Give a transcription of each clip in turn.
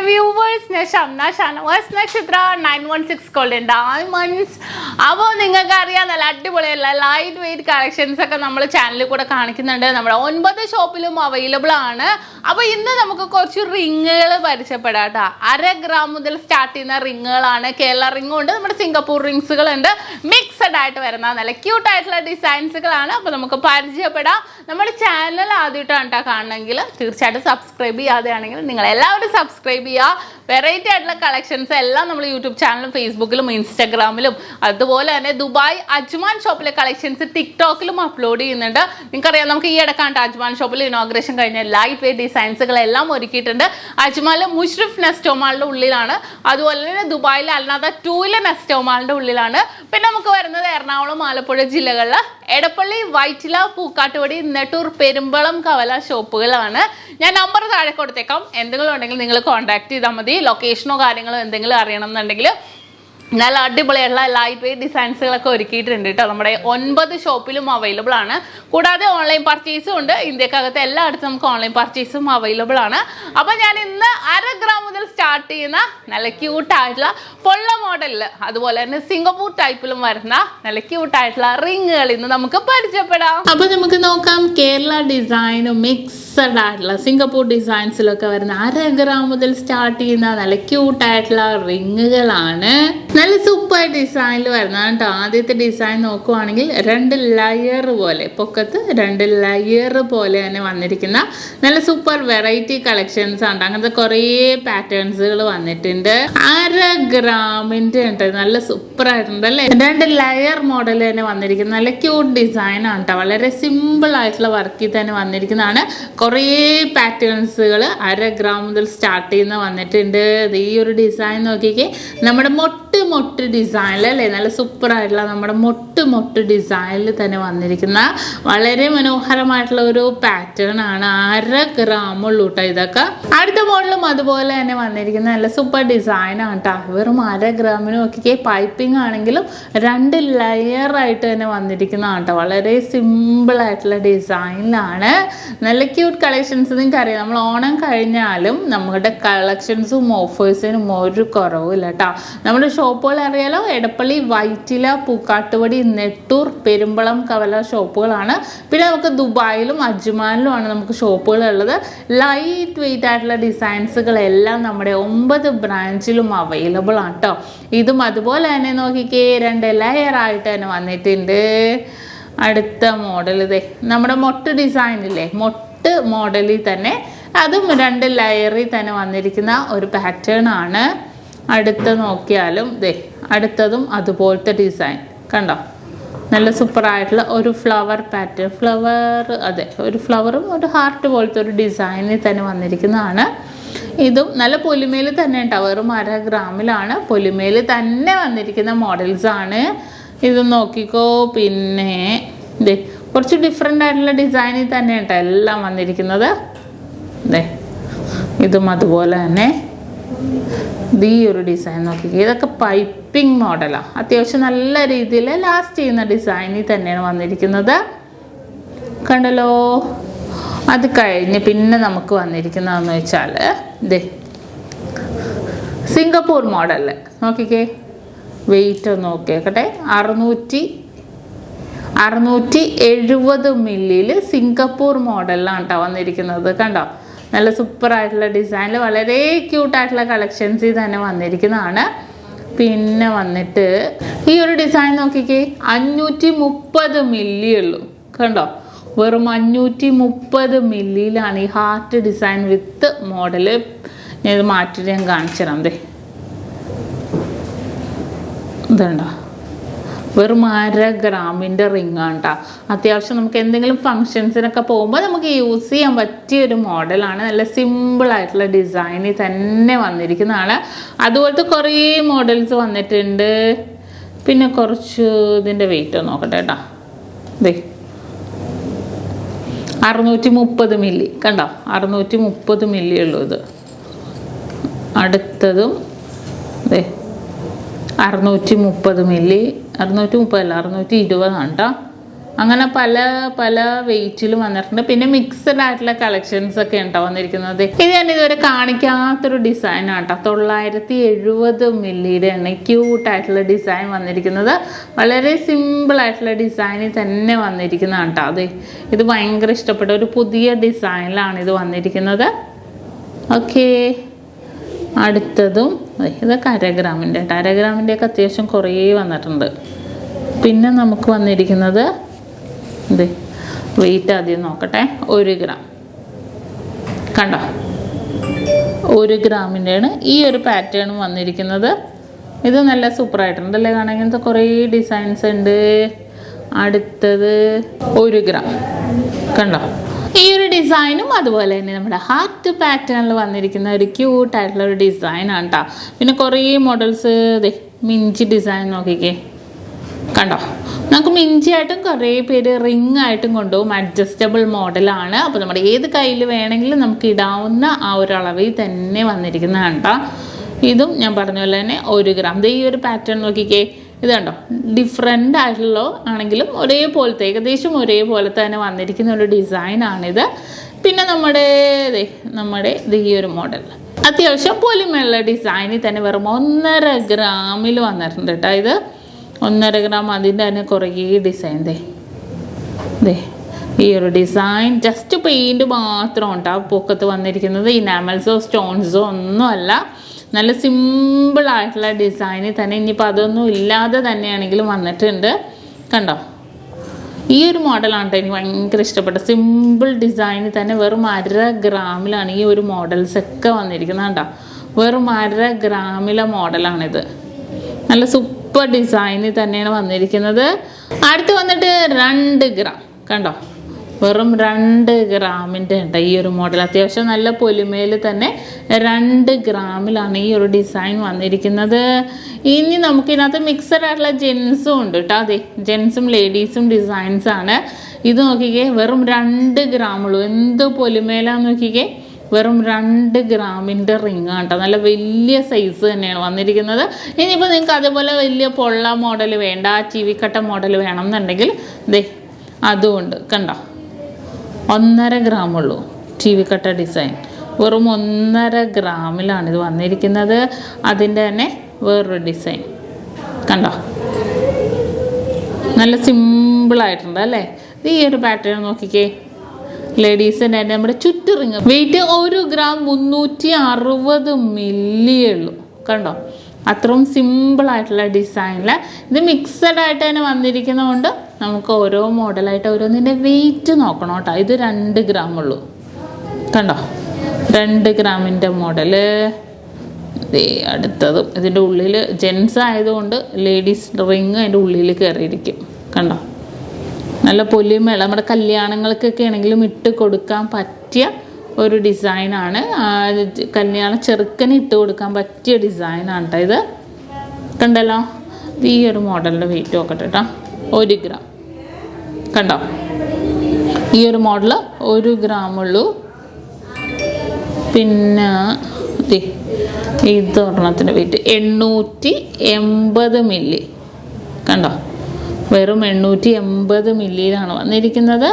viewers, SHAMNA, Nakshathra 916 golden diamonds. അപ്പോൾ നിങ്ങൾക്ക് അറിയാം നല്ല അടിപൊളിയുള്ള ലൈറ്റ് വെയിറ്റ് കളക്ഷൻസ് ഒക്കെ നമ്മൾ ചാനലിൽ കൂടെ കാണിക്കുന്നുണ്ട്. നമ്മുടെ 9 ഷോപ്പിലും അവൈലബിൾ ആണ്. അപ്പോൾ ഇന്ന് നമുക്ക് കുറച്ച് റിങ്ങുകൾ പരിചയപ്പെടാം കേട്ടോ. 1/2 ഗ്രാം മുതൽ സ്റ്റാർട്ട് ചെയ്യുന്ന റിങ്ങുകളാണ്. കേരള റിങ്ങും ഉണ്ട്, നമ്മുടെ സിംഗപ്പൂർ റിങ്സുകളുണ്ട്. മിക്സഡ് ആയിട്ട് വരുന്ന നല്ല ക്യൂട്ട് ആയിട്ടുള്ള ഡിസൈൻസുകളാണ്. അപ്പോൾ നമുക്ക് പരിചയപ്പെടാം. നമ്മുടെ ചാനൽ ആദ്യമായിട്ടാണ് കേട്ടോ കാണണമെങ്കിൽ തീർച്ചയായിട്ടും സബ്സ്ക്രൈബ് ചെയ്യാതെയാണെങ്കിൽ നിങ്ങൾ എല്ലാവരും സബ്സ്ക്രൈബ് ചെയ്യുക. വെറൈറ്റി ആയിട്ടുള്ള കളക്ഷൻസ് എല്ലാം നമ്മൾ യൂട്യൂബ് ചാനലും ഫേസ്ബുക്കിലും ഇൻസ്റ്റാഗ്രാമിലും അതുപോലെ തന്നെ ദുബായ് അജ്മാൻ ഷോപ്പിലെ കളക്ഷൻസ് ടിക്ടോക്കിലും അപ്ലോഡ് ചെയ്യുന്നുണ്ട്. നിങ്ങൾക്കറിയാം, നമുക്ക് ഈ ഇടക്കാണ്ട് അജ്മാൻ ഷോപ്പിൽ ഇനോഗ്രേഷൻ കഴിഞ്ഞ ലൈറ്റ് വെയിറ്റ് ഡിസൈൻസുകളെല്ലാം ഒരുക്കിയിട്ടുണ്ട്. അജ്മാനിലെ മുഷ്രിഫ് നെസ്റ്റോമാളിൻ്റെ ഉള്ളിലാണ്, അതുപോലെ തന്നെ ദുബായിലെ അൽനാദ 2 നെസ്റ്റോമാളിൻ്റെ ഉള്ളിലാണ്. പിന്നെ നമുക്ക് വരുന്നത് എറണാകുളം ആലപ്പുഴ ജില്ലകളിൽ എടപ്പള്ളി, വൈറ്റില, പൂക്കാട്ടുപടി, നെട്ടൂർ, പെരുമ്പളം, കവല ഷോപ്പുകളാണ്. ഞാൻ നമ്പർ താഴെ കൊടുത്തേക്കാം. എന്തെങ്കിലും ഉണ്ടെങ്കിൽ നിങ്ങൾ കോൺടാക്ട് ചെയ്താൽ മതി. ലൊക്കേഷനോ കാര്യങ്ങളോ എന്തെങ്കിലും അറിയണം എന്നുണ്ടെങ്കിൽ നല്ല അടിപൊളിയുള്ള ലൈറ്റ് വെയിറ്റ് ഡിസൈൻസുകളൊക്കെ ഒരുക്കിയിട്ടുണ്ട് കേട്ടോ. നമ്മുടെ 9 ഷോപ്പിലും അവൈലബിൾ ആണ്. കൂടാതെ ഓൺലൈൻ പർച്ചേസും ഉണ്ട്. ഇന്ത്യക്കകത്ത് എല്ലായിടത്തും നമുക്ക് ഓൺലൈൻ പർച്ചേസും അവൈലബിൾ ആണ്. അപ്പോൾ ഞാൻ ഇന്ന് 1/2 ഗ്രാം മുതൽ സ്റ്റാർട്ട് ചെയ്യുന്ന നല്ല ക്യൂട്ടായിട്ടുള്ള പൊള്ള മോഡലിൽ അതുപോലെ തന്നെ സിംഗപ്പൂർ ടൈപ്പിലും വരുന്ന നല്ല ക്യൂട്ടായിട്ടുള്ള റിങ്ങുകൾ ഇന്ന് നമുക്ക് പരിചയപ്പെടാം. അപ്പോൾ നമുക്ക് നോക്കാം. കേരള ഡിസൈനും മിക്സഡ് ആയിട്ടുള്ള സിംഗപ്പൂർ ഡിസൈൻസിലൊക്കെ വരുന്ന 1/2 ഗ്രാം മുതൽ സ്റ്റാർട്ട് ചെയ്യുന്ന നല്ല ക്യൂട്ടായിട്ടുള്ള റിങ്ങുകളാണ്. നല്ല സൂപ്പർ ഡിസൈനിൽ വരുന്നതാണ് കേട്ടോ. ആദ്യത്തെ ഡിസൈൻ നോക്കുവാണെങ്കിൽ 2 ലെയർ പോലെ, പൊക്കത്ത് 2 ലെയർ പോലെ തന്നെ വന്നിരിക്കുന്ന നല്ല സൂപ്പർ വെറൈറ്റി കളക്ഷൻസ് ആണ്. അങ്ങനത്തെ കുറേ പാറ്റേൺസുകൾ വന്നിട്ടുണ്ട്. 1/2 ഗ്രാമിൻ്റെ ഉണ്ട്, നല്ല സൂപ്പർ ആയിട്ടുണ്ട് അല്ലേ. 2 ലെയർ മോഡൽ തന്നെ വന്നിരിക്കുന്നത് നല്ല ക്യൂട്ട് ഡിസൈൻ ആണ് കേട്ടോ. വളരെ സിമ്പിൾ ആയിട്ടുള്ള വർക്കിൽ തന്നെ വന്നിരിക്കുന്നതാണ്. കുറേ പാറ്റേൺസുകൾ 1/2 ഗ്രാം മുതൽ സ്റ്റാർട്ട് ചെയ്യുന്ന വന്നിട്ടുണ്ട്. ഈ ഒരു ഡിസൈൻ നോക്കിക്കേ, നമ്മുടെ മൊട്ട് ഡിസൈനിൽ അല്ലേ, നല്ല സൂപ്പർ ആയിട്ടുള്ള നമ്മുടെ മൊട്ട് ഡിസൈനിൽ തന്നെ വന്നിരിക്കുന്ന വളരെ മനോഹരമായിട്ടുള്ള ഒരു പാറ്റേൺ ആണ്. 1/2 ഗ്രാം ഉള്ളൂ കേട്ടോ ഇതൊക്കെ. അടുത്ത മോഡലും അതുപോലെ തന്നെ വന്നിരിക്കുന്ന നല്ല സൂപ്പർ ഡിസൈൻ ആണ് കേട്ടോ. വെറും 1/2 ഗ്രാമിന് നോക്കിക്കേ, പൈപ്പിംഗ് ആണെങ്കിലും 2 ലെയർ ആയിട്ട് തന്നെ വന്നിരിക്കുന്നതാണ് കേട്ടോ. വളരെ സിമ്പിൾ ആയിട്ടുള്ള ഡിസൈനിലാണ്. നല്ല ക്യൂട്ട് കളക്ഷൻസ്. നിങ്ങൾക്കറിയാം, നമ്മൾ ഓണം കഴിഞ്ഞാലും നമ്മുടെ കളക്ഷൻസും ഓഫേഴ്സിനും ഒരു കുറവില്ല കേട്ടോ. നമ്മുടെ ഷോപ്പുകൾ അറിയാലോ, എടപ്പള്ളി, വൈറ്റില, പൂക്കാട്ടുപടി, നെട്ടൂർ, പെരുമ്പളം, കവല ഷോപ്പുകളാണ്. പിന്നെ നമുക്ക് ദുബായിലും അജ്മാനിലുമാണ് നമുക്ക് ഷോപ്പുകൾ ഉള്ളത്. ലൈറ്റ് വെയിറ്റ് ആയിട്ടുള്ള ഡിസൈൻസുകളെല്ലാം നമ്മുടെ 9 ബ്രാഞ്ചിലും അവൈലബിൾ ആണ് കേട്ടോ. ഇതും അതുപോലെ തന്നെ നോക്കിക്കേ, 2 ലെയർ ആയിട്ട് തന്നെ വന്നിട്ടുണ്ട്. അടുത്ത മോഡൽ ഇതേ നമ്മുടെ മൊട്ട് ഡിസൈനില്ലേ, മൊട്ട് മോഡലിൽ തന്നെ അതും 2 ലെയറിൽ തന്നെ വന്നിരിക്കുന്ന ഒരു പാറ്റേൺ ആണ്. അടുത്ത നോക്കിയാലും അടുത്തതും അതുപോലത്തെ ഡിസൈൻ കണ്ടോ. നല്ല സൂപ്പറായിട്ടുള്ള ഒരു ഫ്ലവർ പാറ്റേൺ, ഒരു ഫ്ലവറും ഒരു ഹാർട്ട് പോലത്തെ ഒരു ഡിസൈനിൽ തന്നെ വന്നിരിക്കുന്നതാണ്. ഇതും നല്ല പൊലിമയിൽ തന്നെ ഉണ്ടാവും. വെറും 1/2 ഗ്രാമിലാണ് പൊലിമയിൽ തന്നെ വന്നിരിക്കുന്ന മോഡൽസാണ്. ഇത് നോക്കിക്കോ. പിന്നെ കുറച്ച് ഡിഫറെൻ്റ് ആയിട്ടുള്ള ഡിസൈനിൽ തന്നെ കേട്ടോ എല്ലാം വന്നിരിക്കുന്നത്. ഇതും അതുപോലെ തന്നെ ഈ ഒരു ഡിസൈൻ നോക്കിക്കേ, ഇതൊക്കെ പൈപ്പിംഗ് മോഡലാണ്. അത്യാവശ്യം നല്ല രീതിയിൽ ലാസ്റ്റ് ചെയ്യുന്ന ഡിസൈനിൽ തന്നെയാണ് വന്നിരിക്കുന്നത്. കണ്ടല്ലോ. അത് കഴിഞ്ഞ് പിന്നെ നമുക്ക് വന്നിരിക്കുന്നതെന്ന് വെച്ചാൽ സിംഗപ്പൂർ മോഡല് നോക്കിക്കേ. വെയിറ്റ് നോക്കിയേക്കട്ടെ, 670 മില്ലിയിൽ സിംഗപ്പൂർ മോഡലിലാണ് കേട്ടോ വന്നിരിക്കുന്നത്. കണ്ടോ, നല്ല സൂപ്പർ ആയിട്ടുള്ള ഡിസൈനിൽ വളരെ ക്യൂട്ടായിട്ടുള്ള കളക്ഷൻസിൽ തന്നെ വന്നിരിക്കുന്നതാണ്. പിന്നെ വന്നിട്ട് ഈ ഒരു ഡിസൈൻ നോക്കിക്കേ, 530 മില്ലി ഉള്ളൂ. കണ്ടോ, വെറും 530 മില്ലിയിലാണ് ഈ ഹാർട്ട് ഡിസൈൻ വിത്ത് മോഡല്. ഞാൻ ഇത് മാറ്റിട്ട് ഞാൻ കാണിച്ചു തരാം. ഇതുണ്ടോ, വെറും 1/2 ഗ്രാമിൻ്റെ റിങ് ആണ് കേട്ടോ. അത്യാവശ്യം നമുക്ക് എന്തെങ്കിലും ഫങ്ഷൻസിനൊക്കെ പോകുമ്പോൾ നമുക്ക് യൂസ് ചെയ്യാൻ പറ്റിയൊരു മോഡലാണ്. നല്ല സിമ്പിളായിട്ടുള്ള ഡിസൈനിൽ തന്നെ വന്നിരിക്കുന്നതാണ്. അതുപോലത്തെ കുറേ മോഡൽസ് വന്നിട്ടുണ്ട്. പിന്നെ കുറച്ച് ഇതിൻ്റെ വെയിറ്റ് നോക്കട്ടെ കേട്ടോ. 630 മില്ലി കണ്ടോ, 630 മില്ലി ഉള്ളൂ ഇത്. അടുത്തതും 630 മില്ലി, 630 അല്ല 620 ആണ് കേട്ടോ. അങ്ങനെ പല പല വെയിറ്റിലും വന്നിട്ടുണ്ട്. പിന്നെ മിക്സഡ് ആയിട്ടുള്ള കളക്ഷൻസ് ഒക്കെ ഉണ്ടോ വന്നിരിക്കുന്നത്. ഇത് ഞാൻ ഇതുവരെ കാണിക്കാത്തൊരു ഡിസൈനാണ് കേട്ടോ. 970 മില്ലിയുടെയാണ് ക്യൂട്ടായിട്ടുള്ള ഡിസൈൻ വന്നിരിക്കുന്നത്. വളരെ സിമ്പിൾ ആയിട്ടുള്ള ഡിസൈനിൽ തന്നെ വന്നിരിക്കുന്നതാണ് കേട്ടോ. അതെ, ഇത് ഭയങ്കര ഇഷ്ടപ്പെട്ട ഒരു പുതിയ ഡിസൈനിലാണ് ഇത് വന്നിരിക്കുന്നത്. ഓക്കെ, അടുത്തതും ഇതൊക്കെ അരഗ്രാമിൻ്റെ കേട്ടോ. അരഗ്രാമിൻ്റെയൊക്കെ അത്യാവശ്യം കുറേ വന്നിട്ടുണ്ട്. പിന്നെ നമുക്ക് വന്നിരിക്കുന്നത് ഇത് വെയിറ്റ് ആദ്യം നോക്കട്ടെ. 1 ഗ്രാം കണ്ടോ, 1 ഗ്രാമിൻ്റെയാണ് ഈ ഒരു പാറ്റേൺ വന്നിരിക്കുന്നത്. ഇത് നല്ല സൂപ്പറായിട്ടുണ്ട് അല്ലേ കാണാൻ. ഇങ്ങനത്തെ കുറേ ഡിസൈൻസ് ഉണ്ട്. അടുത്തത് 1 ഗ്രാം കണ്ടോ. ഈ ഒരു ഡിസൈനും അതുപോലെ തന്നെ നമ്മുടെ ഹാർട്ട് പാറ്റേണിൽ വന്നിരിക്കുന്ന ഒരു ക്യൂട്ടായിട്ടുള്ള ഒരു ഡിസൈനാണ് കേട്ടോ. പിന്നെ കുറേ മോഡൽസ് ഇതേ മിഞ്ചി ഡിസൈൻ നോക്കിക്കേ കണ്ടോ. നമുക്ക് മിഞ്ചിയായിട്ടും കുറേ പേര് റിങ് ആയിട്ടും കൊണ്ടുപോകും. അഡ്ജസ്റ്റബിൾ മോഡലാണ്. അപ്പോൾ നമ്മുടെ ഏത് കയ്യിൽ വേണമെങ്കിലും നമുക്ക് ഇടാവുന്ന ആ ഒരു അളവിൽ തന്നെ വന്നിരിക്കുന്നതാണ് കേട്ടോ. ഇതും ഞാൻ പറഞ്ഞ പോലെ തന്നെ 1 ഗ്രാം. ഈ ഒരു പാറ്റേൺ നോക്കിക്കേ, ഇത് കണ്ടോ. ഡിഫറെൻ്റ് ആയിട്ടുള്ള ആണെങ്കിലും ഒരേപോലത്തെ ഏകദേശം ഒരേപോലെ തന്നെ വന്നിരിക്കുന്ന ഒരു ഡിസൈനാണിത്. പിന്നെ നമ്മുടെ ഈ ഒരു മോഡൽ അത്യാവശ്യം പൊലിമയുള്ള ഡിസൈനിൽ തന്നെ വെറും 1.5 ഗ്രാമിൽ വന്നിട്ടുണ്ട് കേട്ടോ. ഇത് 1.5 ഗ്രാം. അതിൻ്റെ തന്നെ കുറേ ഡിസൈൻ ഈ ഒരു ഡിസൈൻ ജസ്റ്റ് പെയിൻറ്റ് മാത്രം കേട്ടോ പൊക്കത്ത് വന്നിരിക്കുന്നത്. ഇനാമൽസോ സ്റ്റോൺസോ ഒന്നുമല്ല. നല്ല സിമ്പിളായിട്ടുള്ള ഡിസൈനിൽ തന്നെ. ഇനിയിപ്പോൾ അതൊന്നും ഇല്ലാതെ തന്നെയാണെങ്കിലും വന്നിട്ടുണ്ട് കണ്ടോ. ഈ ഒരു മോഡലാണ് കേട്ടോ എനിക്ക് ഭയങ്കര ഇഷ്ടപ്പെട്ട. സിമ്പിൾ ഡിസൈനിൽ തന്നെ വെറും 1/2 ഗ്രാമിലാണ് ഈ ഒരു മോഡൽസൊക്കെ വന്നിരിക്കുന്നത് കേട്ടോ. വെറും 1/2 ഗ്രാമിലെ മോഡലാണിത്. നല്ല സൂപ്പർ ഡിസൈനിൽ തന്നെയാണ് വന്നിരിക്കുന്നത്. അടുത്ത് വന്നിട്ട് 2 ഗ്രാം കണ്ടോ. വെറും 2 ഗ്രാമിൻ്റെ ഉണ്ട് ഈ ഒരു മോഡൽ. അത്യാവശ്യം നല്ല പൊലിമയിൽ തന്നെ 2 ഗ്രാമിലാണ് ഈ ഒരു ഡിസൈൻ വന്നിരിക്കുന്നത്. ഇനി നമുക്കിതിനകത്ത് മിക്സഡ് ആയിട്ടുള്ള ജെൻസും ഉണ്ട് കേട്ടോ. അതെ, ജെൻസും ലേഡീസും ഡിസൈൻസാണ്. ഇത് നോക്കിക്കേ, വെറും 2 ഗ്രാമുള്ളൂ. എന്ത് പൊലിമയിലാന്ന് നോക്കിക്കേ. വെറും 2 ഗ്രാമിൻ്റെ റിങ് കേട്ടോ. നല്ല വലിയ സൈസ് തന്നെയാണ് വന്നിരിക്കുന്നത്. ഇനിയിപ്പോൾ നിങ്ങൾക്ക് അതുപോലെ വലിയ പൊള്ള മോഡൽ വേണ്ട, ചിവിക്കട്ട മോഡൽ വേണം എന്നുണ്ടെങ്കിൽ അതുകൊണ്ട് കണ്ടോ. 1.5 ഗ്രാമുള്ളൂ ചിവിക്കട്ട ഡിസൈൻ. വെറും 1.5 ഗ്രാമിലാണ് ഇത് വന്നിരിക്കുന്നത്. അതിൻ്റെ തന്നെ വേറൊരു ഡിസൈൻ കണ്ടോ. നല്ല സിമ്പിളായിട്ടുണ്ട് അല്ലേ. ഈ ഒരു പാറ്റേൺ നോക്കിക്കേ. ലേഡീസിൻ്റെ തന്നെ നമ്മുടെ ചുറ്റുറിങ്. വെയിറ്റ് 1 ഗ്രാം 360 മില്ലിയേ ഉള്ളൂ കണ്ടോ. അത്രയും സിമ്പിളായിട്ടുള്ള ഡിസൈനിൽ ഇത് മിക്സഡ് ആയിട്ട് തന്നെ വന്നിരിക്കുന്നതുകൊണ്ട് നമുക്ക് ഓരോ മോഡലായിട്ട് ഓരോന്നിൻ്റെ വെയിറ്റ് നോക്കണം കേട്ടോ. ഇത് 2 ഗ്രാമുള്ളൂ കണ്ടോ. 2 ഗ്രാമിൻ്റെ മോഡല്. അടുത്തതും ഇതിൻ്റെ ഉള്ളിൽ ജെൻസ് ആയതുകൊണ്ട് ലേഡീസ് റിങ് അതിൻ്റെ ഉള്ളിൽ കയറിയിരിക്കും കണ്ടോ. നല്ല പൊലിമേള നമ്മുടെ കല്യാണങ്ങൾക്കൊക്കെ ആണെങ്കിലും ഇട്ട് കൊടുക്കാൻ പറ്റിയ ഒരു ഡിസൈനാണ്. കല്യാണ ചെറുക്കന് ഇട്ട് കൊടുക്കാൻ പറ്റിയ ഡിസൈനാണ് കേട്ടോ ഇത് കണ്ടല്ലോ. ഈ ഒരു മോഡലിൻ്റെ വെയിറ്റ് നോക്കട്ടെ കേട്ടോ. 1 ഗ്രാം കണ്ടോ. ഈ ഒരു മോഡൽ 1 ഗ്രാമുള്ളൂ. പിന്നെ ഇത് ഒരെണ്ണത്തിൻ്റെ വെയിറ്റ് 880 മില്ലി കണ്ടോ. വെറും 880 മില്ലിയിലാണ് വന്നിരിക്കുന്നത്.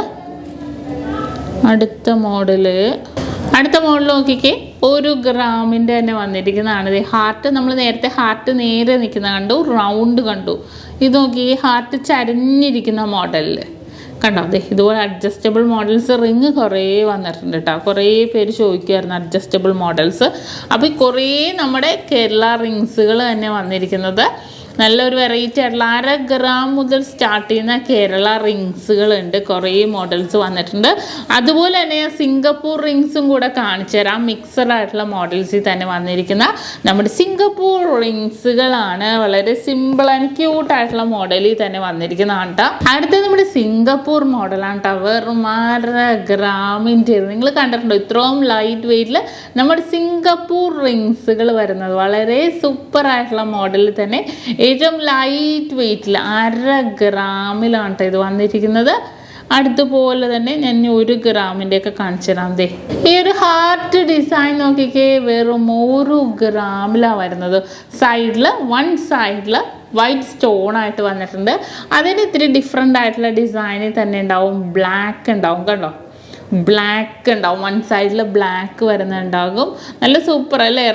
അടുത്ത മോഡൽ നോക്കിക്കേ. 1 ഗ്രാമിൻ്റെ തന്നെ വന്നിരിക്കുന്നതാണ്. ഹാർട്ട് നമ്മൾ നേരത്തെ ഹാർട്ട് നേരെ നിൽക്കുന്ന കണ്ടു, റൗണ്ട് കണ്ടു. ഇത് നോക്കി ഹാർട്ട് ചരിഞ്ഞിരിക്കുന്ന മോഡലിൽ കണ്ടോ. ഇതുപോലെ അഡ്ജസ്റ്റബിൾ മോഡൽസ് റിങ് കുറേ വന്നിട്ടുണ്ട് കേട്ടോ. കുറേ പേര് ചോദിക്കുമായിരുന്നു അഡ്ജസ്റ്റബിൾ മോഡൽസ്. അപ്പോൾ കുറേ നമ്മുടെ കേരള റിങ്സുകൾ തന്നെ വന്നിരിക്കുന്നത്. നല്ലൊരു വെറൈറ്റി ആയിട്ടുള്ള 1/2 ഗ്രാം മുതൽ സ്റ്റാർട്ട് ചെയ്യുന്ന കേരള റിങ്സുകളുണ്ട്. കുറേ മോഡൽസ് വന്നിട്ടുണ്ട്. അതുപോലെ തന്നെ സിംഗപ്പൂർ റിങ്സും കൂടെ കാണിച്ചു തരാം. മിക്സഡ് ആയിട്ടുള്ള മോഡൽസിൽ തന്നെ വന്നിരിക്കുന്ന നമ്മുടെ സിംഗപ്പൂർ റിങ്സുകളാണ്. വളരെ സിമ്പിൾ ആൻഡ് ക്യൂട്ടായിട്ടുള്ള മോഡലിൽ തന്നെ വന്നിരിക്കുന്നതാണ് കേട്ടോ. അടുത്തത് നമ്മുടെ സിംഗപ്പൂർ മോഡലാണ് കേട്ടോ. വെറും 1/2 ഗ്രാമിൻ്റെ. നിങ്ങൾ കണ്ടിട്ടുണ്ടോ ഇത്രയും ലൈറ്റ് വെയിറ്റിൽ നമ്മുടെ സിംഗപ്പൂർ റിങ്സുകൾ വരുന്നത്? വളരെ സൂപ്പർ ആയിട്ടുള്ള മോഡലിൽ തന്നെ ഏറ്റവും ലൈറ്റ് വെയിറ്റിൽ 1/2 ഗ്രാമിലാണ് കേട്ടോ ഇത് വന്നിരിക്കുന്നത്. അതുപോലെ തന്നെ ഞാൻ 1 ഗ്രാമിൻ്റെയൊക്കെ കാണിച്ചു തരാം. ദേ ഈ ഒരു ഹാർട്ട് ഡിസൈൻ നോക്കിക്കേ, വെറും 1 ഗ്രാമിലാണ് വരുന്നത്. സൈഡിൽ 1 സൈഡിൽ വൈറ്റ് സ്റ്റോൺ ആയിട്ട് വന്നിട്ടുണ്ട്. അതിന് ഇത്തിരി ഡിഫറെൻ്റ് ആയിട്ടുള്ള ഡിസൈനിൽ തന്നെ ഉണ്ടാവും. ബ്ലാക്ക് ഉണ്ടാവും കണ്ടോ, ബ്ലാക്ക് ഉണ്ടാവും. 1 സൈഡിൽ ബ്ലാക്ക് വരുന്നുണ്ടാകും. നല്ല സൂപ്പർ അല്ലേ.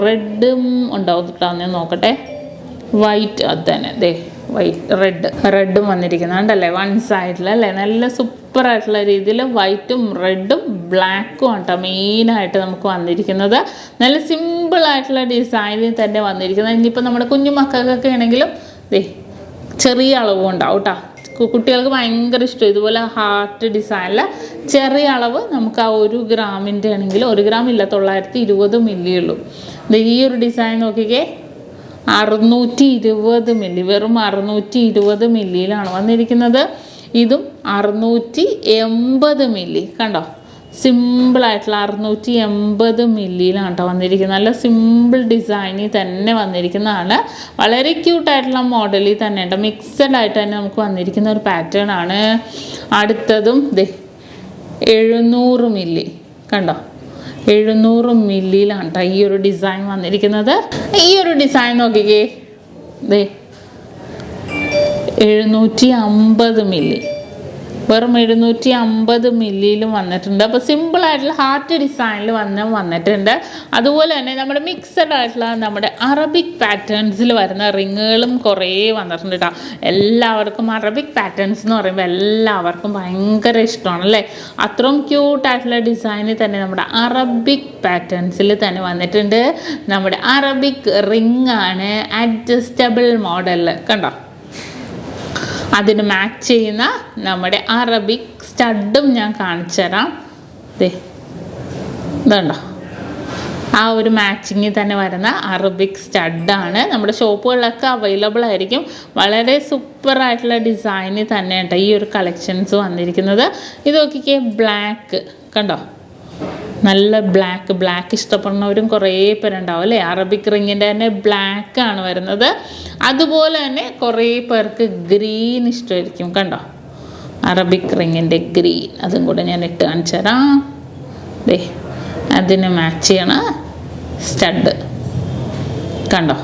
റെഡും ഉണ്ടാവും കേട്ടോ. ഞാൻ നോക്കട്ടെ. വൈറ്റ് അത് തന്നെ, ദേ വൈറ്റ് റെഡും വന്നിരിക്കുന്നുണ്ടല്ലേ 1 സൈഡിൽ അല്ലേ. നല്ല സൂപ്പറായിട്ടുള്ള രീതിയിൽ വൈറ്റും റെഡും ബ്ലാക്കും ആണ് കേട്ടോ മെയിനായിട്ട് നമുക്ക് വന്നിരിക്കുന്നത്. നല്ല സിമ്പിളായിട്ടുള്ള ഡിസൈനിൽ തന്നെ വന്നിരിക്കുന്നത്. ഇനിയിപ്പോൾ നമ്മുടെ കുഞ്ഞു മക്കൾക്കൊക്കെ ആണെങ്കിലും ദേ ചെറിയ അളവും ഉണ്ടാവും കേട്ടോ. കുട്ടികൾക്ക് ഭയങ്കര ഇഷ്ടം ഇതുപോലെ ഹാർട്ട് ഡിസൈനിൽ ചെറിയ അളവ്. നമുക്ക് ആ 1 ഗ്രാമിൻ്റെ ആണെങ്കിൽ 1 ഗ്രാം ഇല്ല, 920 മില്ലി ഉള്ളൂ. ഈ ഒരു ഡിസൈൻ നോക്കിക്കേ, 620 മില്ലി, വെറും 620 മില്ലിയിലാണ് വന്നിരിക്കുന്നത്. ഇതും 680 മില്ലി കണ്ടോ, സിമ്പിളായിട്ടുള്ള 680 മില്ലിയിലാണ് കേട്ടോ വന്നിരിക്കുന്നത്. നല്ല സിമ്പിൾ ഡിസൈനിൽ തന്നെ വന്നിരിക്കുന്നതാണ്. വളരെ ക്യൂട്ടായിട്ടുള്ള മോഡലിൽ തന്നെ ഉണ്ട്. മിക്സഡ് ആയിട്ട് തന്നെ നമുക്ക് വന്നിരിക്കുന്ന ഒരു പാറ്റേൺ ആണ്. അടുത്തതും ദേ 700 മില്ലി കണ്ടോ, 700 മില്ലിയിലാണ് കേട്ടോ ഈ ഒരു ഡിസൈൻ വന്നിരിക്കുന്നത്. ഈ ഒരു ഡിസൈൻ നോക്കിക്കേ, ദേ 750 മില്ലി, വെറും 750 മില്ലിയിലും വന്നിട്ടുണ്ട്. അപ്പോൾ സിമ്പിളായിട്ടുള്ള ഹാർട്ട് ഡിസൈനിൽ വന്നിട്ടുണ്ട്. അതുപോലെ തന്നെ നമ്മുടെ മിക്സഡ് ആയിട്ടുള്ള നമ്മുടെ അറബിക് പാറ്റേൺസിൽ വരുന്ന റിങ്ങുകളും കുറേ വന്നിട്ടുണ്ട് കേട്ടോ. എല്ലാവർക്കും അറബിക് പാറ്റേൺസ് എന്ന് പറയുമ്പോൾ എല്ലാവർക്കും ഭയങ്കര ഇഷ്ടമാണ് അല്ലേ. അത്രയും ക്യൂട്ടായിട്ടുള്ള ഡിസൈനിൽ തന്നെ നമ്മുടെ അറബിക് പാറ്റേൺസിൽ തന്നെ വന്നിട്ടുണ്ട്. നമ്മുടെ അറബിക് റിങ് ആണ്, അഡ്ജസ്റ്റബിൾ മോഡലിൽ കണ്ടോ. അതിന് മാച്ച് ചെയ്യുന്ന നമ്മുടെ അറബിക് സ്റ്റഡും ഞാൻ കാണിച്ചു തരാം. ഇതുണ്ടോ, ആ ഒരു മാച്ചിങ്ങിൽ തന്നെ വരുന്ന അറബിക് സ്റ്റഡാണ്. നമ്മുടെ ഷോപ്പുകളിലൊക്കെ അവൈലബിൾ ആയിരിക്കും. വളരെ സൂപ്പറായിട്ടുള്ള ഡിസൈനിൽ തന്നെ കേട്ടോ ഈ ഒരു കളക്ഷൻസ് വന്നിരിക്കുന്നത്. ഇത് നോക്കിക്കേ, ബ്ലാക്ക് കണ്ടോ, നല്ല ബ്ലാക്ക് ഇഷ്ടപ്പെടുന്നവരും കുറേ പേരുണ്ടാവും അല്ലേ. അറബിക് റിങ്ങിൻ്റെ തന്നെ ബ്ലാക്ക് ആണ് വരുന്നത്. അതുപോലെ തന്നെ കുറേ പേർക്ക് ഗ്രീൻ ഇഷ്ടമായിരിക്കും കണ്ടോ, അറബിക് റിങ്ങിൻ്റെ ഗ്രീൻ. അതും കൂടെ ഞാൻ ഇട്ട് കാണിച്ചു തരാം. ദേ അതിന് മാച്ച് ചെയ്യണ സ്റ്റഡ് കണ്ടോ.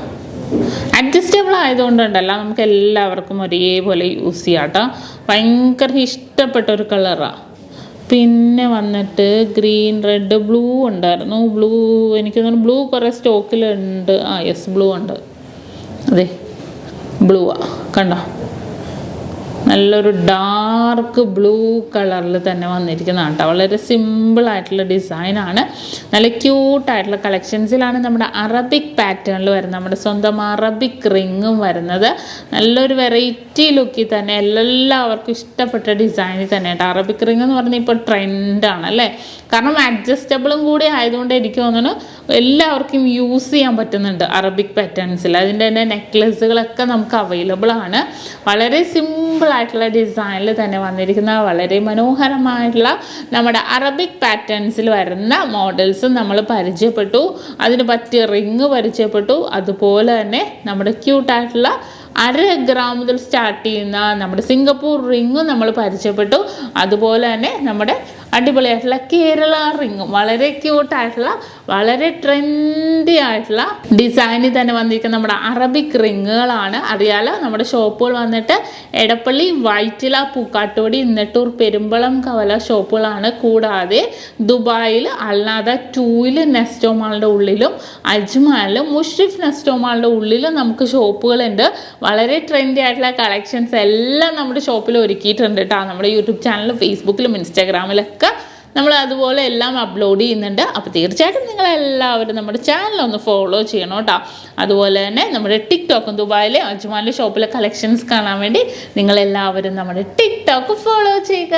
അഡ്ജസ്റ്റബിൾ ആയതുകൊണ്ടുണ്ടല്ലോ നമുക്ക് എല്ലാവർക്കും ഒരേപോലെ യൂസ് ചെയ്യാം കേട്ടോ. ഭയങ്കര ഇഷ്ടപ്പെട്ട ഒരു കളറാണ്. പിന്നെ വന്നിട്ട് ഗ്രീൻ, റെഡ്, ബ്ലൂ ഉണ്ടായിരുന്നു. ബ്ലൂ എനിക്ക് തോന്നുന്നു ബ്ലൂ കുറേ സ്റ്റോക്കിലുണ്ട്. യെസ്, ബ്ലൂ ഉണ്ട്. അതെ ബ്ലൂവാ കണ്ടോ, നല്ലൊരു ഡാർക്ക് ബ്ലൂ കളറിൽ തന്നെ വന്നിരിക്കുന്നതാണ് കേട്ടോ. വളരെ സിമ്പിളായിട്ടുള്ള ഡിസൈനാണ്. നല്ല ക്യൂട്ടായിട്ടുള്ള കളക്ഷൻസിലാണ് നമ്മുടെ അറബിക് പാറ്റേണിൽ വരുന്നത്. നമ്മുടെ സ്വന്തം അറബിക് റിങ്ങും വരുന്നത് നല്ലൊരു വെറൈറ്റി ലുക്കിൽ തന്നെ എല്ലാവർക്കും ഇഷ്ടപ്പെട്ട ഡിസൈനിൽ തന്നെ കേട്ടോ. അറബിക് റിങ് എന്ന് പറഞ്ഞാൽ ഇപ്പോൾ ട്രെൻഡാണ് അല്ലേ. കാരണം അഡ്ജസ്റ്റബിളും കൂടി ആയതുകൊണ്ട് എനിക്ക് തോന്നുന്നു എല്ലാവർക്കും യൂസ് ചെയ്യാൻ പറ്റുന്നുണ്ട് അറബിക് പാറ്റേൺസിൽ. അതിൻ്റെ തന്നെ നെക്ലസുകളൊക്കെ നമുക്ക് അവൈലബിൾ ആണ്. വളരെ സിമ്പിളായിട്ടുള്ള ഡിസൈനിൽ തന്നെ വന്നിരിക്കുന്ന വളരെ മനോഹരമായിട്ടുള്ള നമ്മുടെ അറബിക് പാറ്റേൺസിൽ വരുന്ന മോഡൽസും നമ്മൾ പരിചയപ്പെട്ടു. അതിന് പറ്റിയ റിങ് പരിചയപ്പെട്ടു. അതുപോലെ തന്നെ നമ്മുടെ ക്യൂട്ടായിട്ടുള്ള 1/2 ഗ്രാം മുതൽ സ്റ്റാർട്ട് ചെയ്യുന്ന നമ്മുടെ സിംഗപ്പൂർ റിങ്ങും നമ്മൾ പരിചയപ്പെട്ടു. അതുപോലെ തന്നെ നമ്മുടെ അടിപൊളിയായിട്ടുള്ള കേരള റിങ്ങും വളരെ ക്യൂട്ടായിട്ടുള്ള വളരെ ട്രെൻഡി ആയിട്ടുള്ള ഡിസൈനിൽ തന്നെ വന്നിരിക്കുന്ന നമ്മുടെ അറബിക് റിങ്ങുകളാണ്. അറിയാലോ, നമ്മുടെ ഷോപ്പുകൾ വന്നിട്ട് എടപ്പള്ളി, വൈറ്റില, പൂക്കാട്ടുപടി, നെട്ടൂർ, പെരുമ്പളം, കവല ഷോപ്പുകളാണ്. കൂടാതെ ദുബായിൽ അൽനാദ 2-ൽ നെസ്റ്റോ മാളിൻ്റെ ഉള്ളിലും അജ്മാനിലും മുഷ്രിഫ് നെസ്റ്റോ മാളിൻ്റെ ഉള്ളിലും നമുക്ക് ഷോപ്പുകളുണ്ട്. വളരെ ട്രെൻഡി ആയിട്ടുള്ള കളക്ഷൻസ് എല്ലാം നമ്മുടെ ഷോപ്പിൽ ഒരുക്കിയിട്ടുണ്ട് കേട്ടോ. നമ്മുടെ യൂട്യൂബ് ചാനലിലും ഫേസ്ബുക്കിലും ഇൻസ്റ്റാഗ്രാമിലൊക്കെ നമ്മൾ അതുപോലെ എല്ലാം അപ്ലോഡ് ചെയ്യുന്നുണ്ട്. അപ്പോൾ തീർച്ചയായിട്ടും നിങ്ങളെല്ലാവരും നമ്മുടെ ചാനലൊന്ന് ഫോളോ ചെയ്യണം കേട്ടോ. അതുപോലെ തന്നെ നമ്മുടെ ടിക്ടോക്കും ദുബായിലെ അജ്മാനിലെ ഷോപ്പിലെ കളക്ഷൻസ് കാണാൻ വേണ്ടി നിങ്ങളെല്ലാവരും നമ്മുടെ ടിക്ടോക്ക് ഫോളോ ചെയ്യുക.